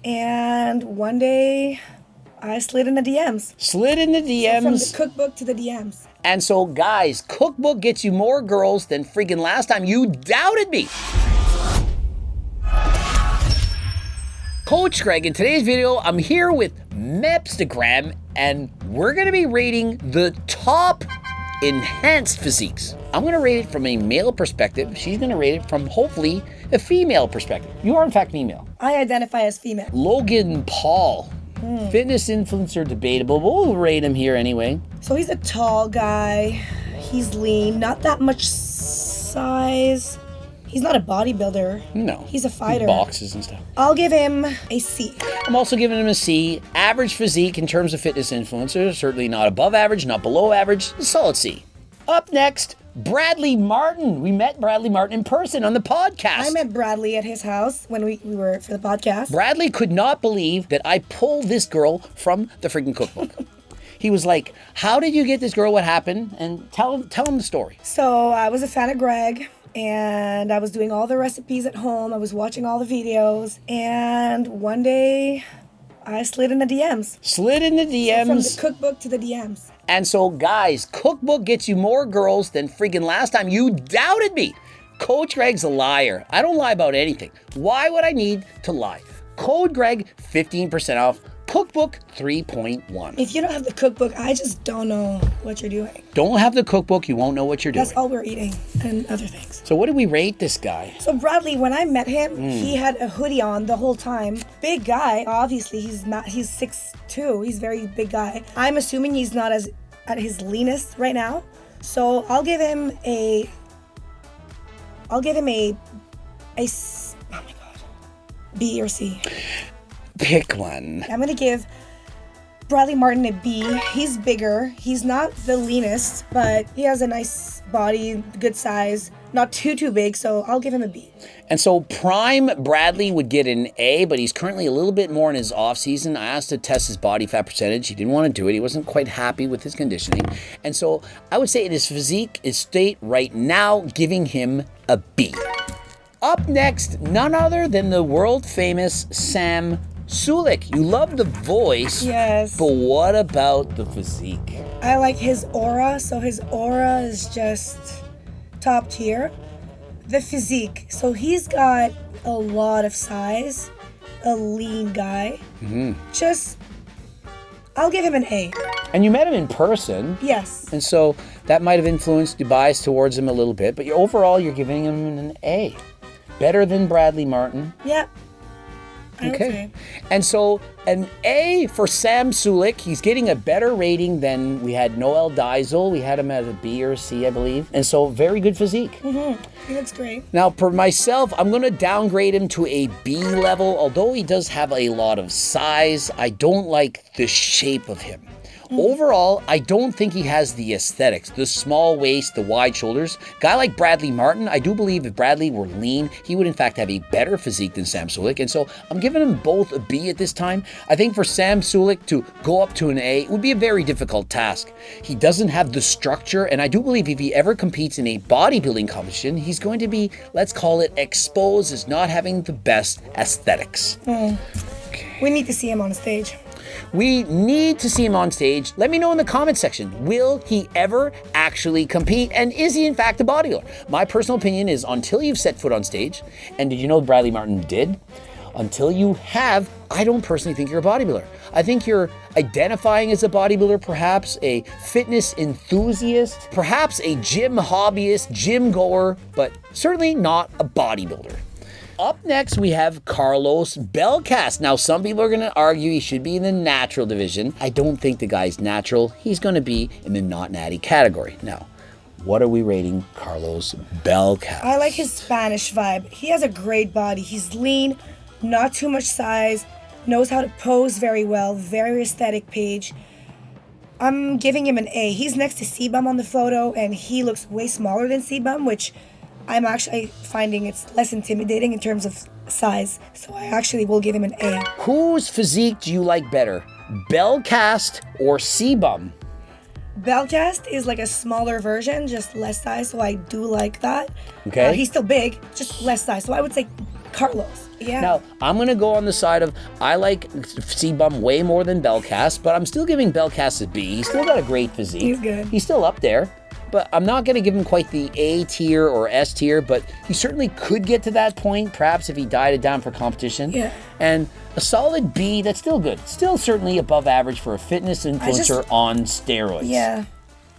And one day, I slid in the DMs. Slid in the DMs. From the cookbook to the DMs. And so, guys, cookbook gets you more girls than freaking last time. You doubted me. Coach Greg, in today's video, I'm here with Mepstagram, and we're going to be rating the top enhanced physiques. I'm going to rate it from a male perspective. She's going to rate it from, hopefully, a female perspective. You are, in fact, female. I identify as female. Logan Paul. Fitness influencer, debatable, but we'll rate him here anyway. So he's a tall guy. He's lean. Not that much size. He's not a bodybuilder. No. He's a fighter. Boxes and stuff. I'll give him a C. I'm also giving him a C. Average physique in terms of fitness influencer. Certainly not above average, not below average. A solid C. Up next, Bradley Martin. We met Bradley Martin in person on the podcast. I met Bradley at his house when we were for the podcast. Bradley could not believe that I pulled this girl from the freaking cookbook. He was like, how did you get this girl? What happened? And tell him the story. So I was a fan of Greg. And I was doing all the recipes at home. I was watching all the videos. And one day, I slid in the DMs. Slid in the DMs. From the cookbook to the DMs. And so, guys, cookbook gets you more girls than freaking last time. You doubted me. Coach Greg's a liar. I don't lie about anything. Why would I need to lie? Code Greg, 15% off. Cookbook 3.1. If you don't have the cookbook, I just don't know what you're doing. Don't have the cookbook, you won't know what you're doing. That's all we're eating and other things. So what did we rate this guy? So Bradley, when I met him, he had a hoodie on the whole time. Big guy, obviously. He's 6'2". He's a very big guy. I'm assuming he's not at his leanest right now. So I'll give him a oh my God, B or C. Pick one. I'm gonna give Bradley Martin a B. He's bigger. He's not the leanest, but he has a nice body, good size, not too big, so I'll give him a B. And so prime Bradley would get an A, but he's currently a little bit more in his off season. I asked to test his body fat percentage. He didn't want to do it. He wasn't quite happy with his conditioning. And so I would say in his physique, his state right now, giving him a B. Up next, none other than the world famous Sam Sulek. You love the voice. Yes. But what about the physique? I like his aura. So his aura is just top tier. The physique. So he's got a lot of size. A lean guy. I'll give him an A. And you met him in person. Yes. And so that might have influenced your bias towards him a little bit. But overall, you're giving him an A. Better than Bradley Martin. Yeah. Okay. And so an A for Sam Sulek. He's getting a better rating than we had Noel Diesel. We had him at a B or C, I believe. And so very good physique. He looks great. Now, for myself, I'm going to downgrade him to a B level. Although he does have a lot of size, I don't like the shape of him. Overall, I don't think he has the aesthetics, the small waist, the wide shoulders. Guy like Bradley Martin, I do believe if Bradley were lean, he would in fact have a better physique than Sam Sulek. And so I'm giving them both a B at this time. I think for Sam Sulek to go up to an A would be a very difficult task. He doesn't have the structure, and I do believe if he ever competes in a bodybuilding competition, he's going to be, let's call it, exposed as not having the best aesthetics. We need to see him on stage. We need to see him on stage. Let me know in the comment section. Will he ever actually compete? And is he in fact a bodybuilder? My personal opinion is until you've set foot on stage, and did you know Bradley Martin did? Until you have, I don't personally think you're a bodybuilder. I think you're identifying as a bodybuilder, perhaps a fitness enthusiast, perhaps a gym hobbyist, gym goer, but certainly not a bodybuilder. Up next, we have Carlos Belcast. Now, some people are going to argue he should be in the natural division. I don't think the guy's natural. He's going to be in the not natty category. Now, what are we rating Carlos Belcast? I like his Spanish vibe. He has a great body. He's lean, not too much size, knows how to pose very well, very aesthetic page. I'm giving him an A. He's next to C-Bum on the photo, and he looks way smaller than C-Bum, which I'm actually finding it's less intimidating in terms of size. So I actually will give him an A. Whose physique do you like better, Belcast or C-Bum? Belcast is like a smaller version, just less size, so I do like that. Okay. He's still big, just less size. So I would say Carlos. Yeah. Now, I'm going to go on the side of, I like C-Bum way more than Belcast, but I'm still giving Belcast a B. He's still got a great physique. He's good. He's still up there. But I'm not going to give him quite the A tier or S tier, but he certainly could get to that point, perhaps if he dieted down for competition. Yeah. And a solid B, that's still good. Still certainly above average for a fitness influencer on steroids. Yeah.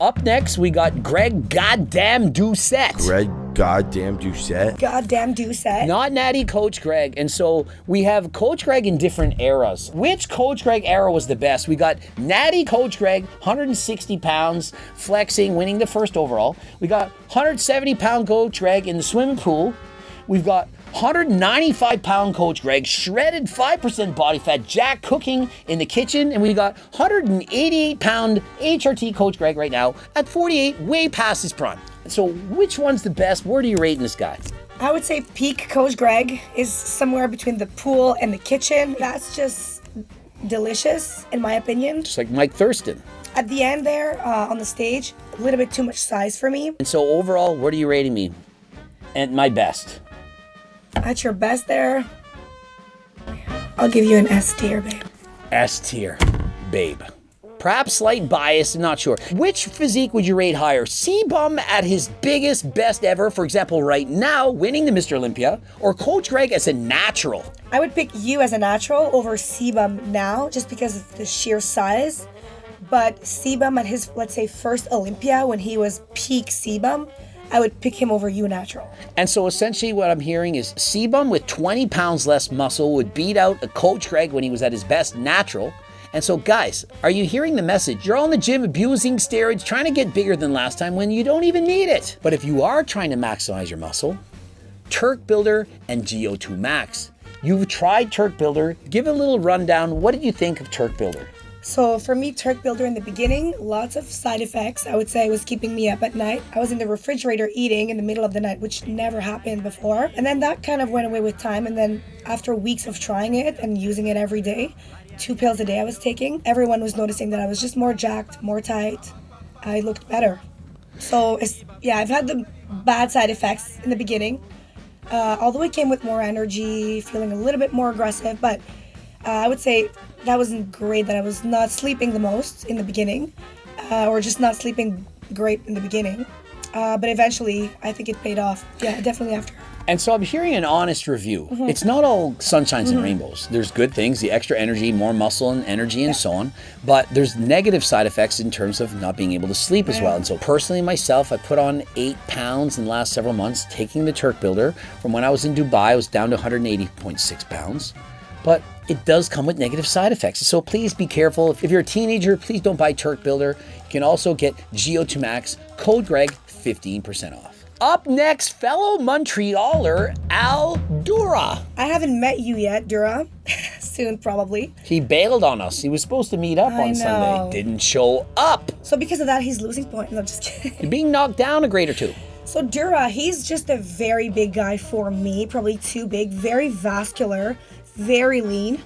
Up next, we got Greg Goddamn Doucette. Greg Goddamn Doucette. Goddamn Doucette. Not Natty Coach Greg. And so we have Coach Greg in different eras. Which Coach Greg era was the best? We got Natty Coach Greg, 160 pounds, flexing, winning the first overall. We got 170-pound Coach Greg in the swimming pool. We've got 195-pound Coach Greg, shredded 5% body fat, Jack cooking in the kitchen. And we got 188-pound HRT Coach Greg right now at 48, way past his prime. So which one's the best? Where do you rate this guy? I would say peak Coach Greg is somewhere between the pool and the kitchen. That's just delicious, in my opinion. Just like Mike Thurston. At the end there, on the stage, a little bit too much size for me. And so overall, what are you rating me? At my best. At your best there, I'll give you an S tier, babe. S tier, babe. Perhaps slight bias, I'm not sure. Which physique would you rate higher? C-Bum at his biggest, best ever, for example, right now, winning the Mr. Olympia, or Coach Greg as a natural? I would pick you as a natural over C-Bum now, just because of the sheer size. But C-Bum at his, let's say, first Olympia, when he was peak C-Bum, I would pick him over you natural. And so essentially what I'm hearing is C-Bum with 20 pounds less muscle would beat out a Coach Greg when he was at his best natural. And so guys, are you hearing the message? You're all in the gym abusing steroids, trying to get bigger than last time when you don't even need it. But if you are trying to maximize your muscle, Turk Builder and GO2 Max. You've tried Turk Builder. Give a little rundown. What did you think of Turk Builder? So for me, Turk Builder in the beginning, lots of side effects. I would say was keeping me up at night. I was in the refrigerator eating in the middle of the night, which never happened before. And then that kind of went away with time. And then after weeks of trying it and using it every day, 2 pills a day I was taking, everyone was noticing that I was just more jacked, more tight. I looked better. So I've had the bad side effects in the beginning. Although it came with more energy, feeling a little bit more aggressive, but I would say that wasn't great, that I was not sleeping the most in the beginning, or just not sleeping great in the beginning. But eventually, I think it paid off. Yeah, definitely after. And so I'm hearing an honest review. It's not all sunshines and rainbows. There's good things, the extra energy, more muscle and energy and so on. But there's negative side effects in terms of not being able to sleep as well. And so personally myself, I put on 8 pounds in the last several months, taking the Turk Builder. From when I was in Dubai, I was down to 180.6 pounds. But it does come with negative side effects. So please be careful. If you're a teenager, please don't buy Turk Builder. You can also get GO2 Max, code Greg, 15% off. Up next, fellow Montrealer, Al Dura. I haven't met you yet, Dura. Soon, probably. He bailed on us. He was supposed to meet up on Sunday. Didn't show up. So because of that, he's losing points. No, I'm just kidding. You're being knocked down a grade or two. So Dura, he's just a very big guy for me. Probably too big. Very vascular. Very lean.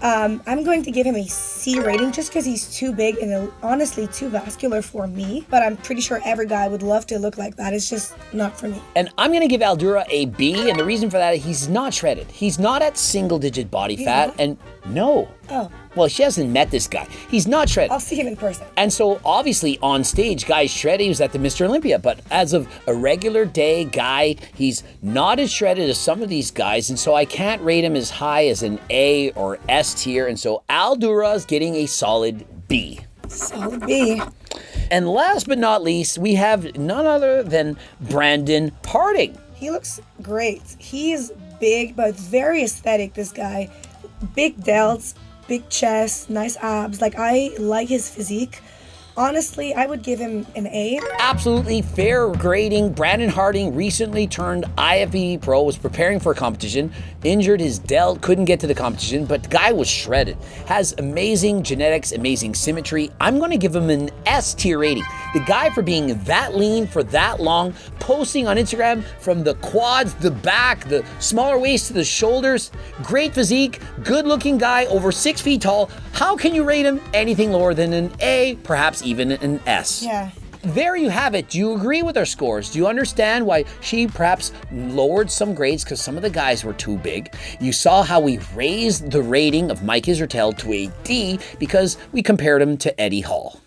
I'm going to give him a C rating just because he's too big and honestly too vascular for me. But I'm pretty sure every guy would love to look like that. It's just not for me. And I'm going to give Aldura a B. And the reason for that, he's not shredded. He's not at single-digit body fat. Not? And no. Oh. Well, she hasn't met this guy. He's not shredded. I'll see him in person. And so obviously on stage, guy's shredded. He was at the Mr. Olympia. But as of a regular day guy, he's not as shredded as some of these guys. And so I can't rate him as high as an A or S tier. And so Aldura's getting a solid B. Solid B. And last but not least, we have none other than Brandon Harding. He looks great. He's big, but very aesthetic, this guy. Big delts, big chest, nice abs. Like, I like his physique. Honestly, I would give him an A. Absolutely fair grading. Brandon Harding recently turned IFBB pro, was preparing for a competition, injured his delt, couldn't get to the competition, but the guy was shredded. Has amazing genetics, amazing symmetry. I'm going to give him an S tier rating. The guy, for being that lean for that long, posting on Instagram from the quads, the back, the smaller waist to the shoulders, great physique, good looking guy, over 6 feet tall. How can you rate him anything lower than an A, perhaps even an S? Yeah. there you have it. Do you agree with our scores? Do you understand why she perhaps lowered some grades because some of the guys were too big? You saw how we raised the rating of Mike Israetel to a D because we compared him to Eddie Hall.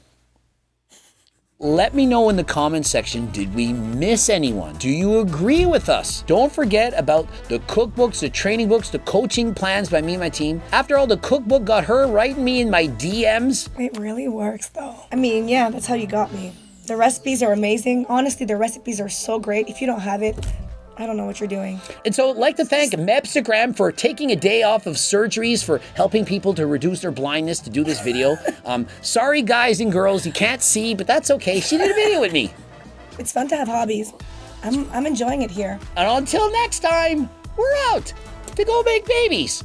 Let me know in the comment section, did we miss anyone? Do you agree with us? Don't forget about the cookbooks, the training books, the coaching plans by me and my team. After all, the cookbook got her writing me in my DMs. It really works though. I mean, yeah, that's how you got me. The recipes are amazing. Honestly, the recipes are so great. If you don't have it, I don't know what you're doing. And so I'd like to thank Mepstagram for taking a day off of surgeries for helping people to reduce their blindness to do this video. Sorry guys and girls, you can't see, but that's okay. She did a video with me. It's fun to have hobbies. I'm enjoying it here. And until next time, we're out to go make babies.